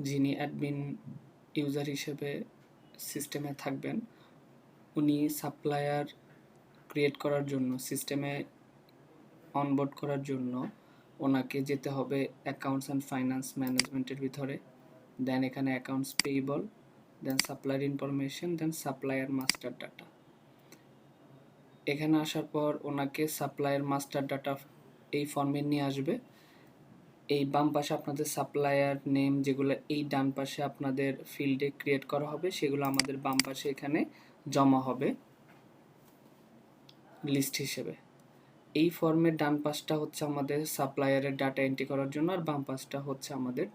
যিনি admin user হিসেবে সিস্টেমে থাকবেন, উনি সাপ্লায়ার ক্রিয়েট করার জন্য, সিস্টেমে অনবোর্ড করার জন্য ওনাকে যেতে হবে অ্যাকাউন্টস অ্যান্ড ফাইন্যান্স ম্যানেজমেন্টের ভিতরে। দেন এখানে অ্যাকাউন্টস পেয়েবল, দেন সাপ্লায়ার ইনফরমেশন, দেন সাপ্লায়ার মাস্টার ডাটা। এখানে আসার পর ওনাকে সাপ্লায়ার মাস্টার ডাটা এই ফর্মে নিয়ে আসবে। এই বাম পাশে আপনাদের সাপ্লায়ার নেম, যেগুলো এই ডান পাশে আপনাদের ফিল্ডে ক্রিয়েট করা হবে, সেগুলো আমাদের বাম পাশে এখানে জমা হবে লিস্ট হিসেবে। এই ফর্মের ডান পাশটা হচ্ছে আমাদের সাপ্লায়ারের ডাটা এন্ট্রি করার জন্য, আর বাম পাশটা হচ্ছে আমাদের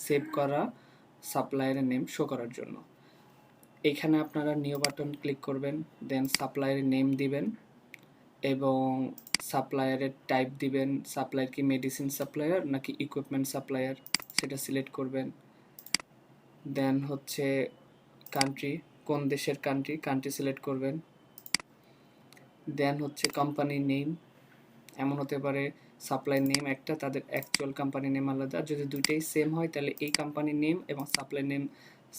সেভ করা সাপ্লায়ারের নেম শো করার জন্য। এখানে আপনারা নিউ বাটন ক্লিক করবেন, দেন সাপ্লায়ারের নেম দিবেন এবং সাপ্লায়ারের টাইপ দিবেন। সাপ্লায়ার কি মেডিসিন সাপ্লায়ার নাকি ইকুইপমেন্ট সাপ্লায়ার সেটা সিলেক্ট করবেন। দেন হচ্ছে কান্ট্রি, কোন দেশের কান্ট্রি সিলেক্ট করবেন। দেন হচ্ছে কোম্পানির নেম, এমন হতে পারে সাপ্লাই নেম একটা, তাদের অ্যাকচুয়াল কোম্পানি নেম আলাদা। যদি দুইটাই সেম হয় তাহলে এই কোম্পানির নেম এবং সাপ্লাই নেম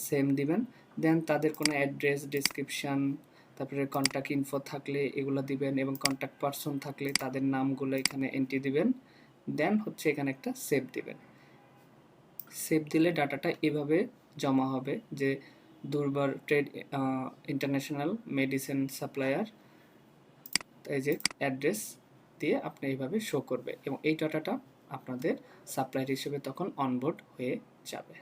সেম দিবেন। দেন তাদের কোনো অ্যাড্রেস, ডেসক্রিপশান, তারপরে কন্ট্যাক্ট ইনফো থাকলে এগুলো দিবেন এবং কন্ট্যাক্ট পারসন থাকলে তাদের নামগুলো এখানে এন্ট্রি দিবেন। দেন হচ্ছে এখানে একটা সেভ দিবেন। সেভ দিলে ডাটাটা এভাবে জমা হবে যে দুর্বার ট্রেড ইন্টারন্যাশনাল মেডিসিন সাপ্লায়ার, এই যে অ্যাড্রেস দিয়ে আপনি এইভাবে শো করবে এবং এই ডাটাটা আপনাদের সাপ্লায়ার হিসেবে তখন অনবোর্ড হয়ে যাবে।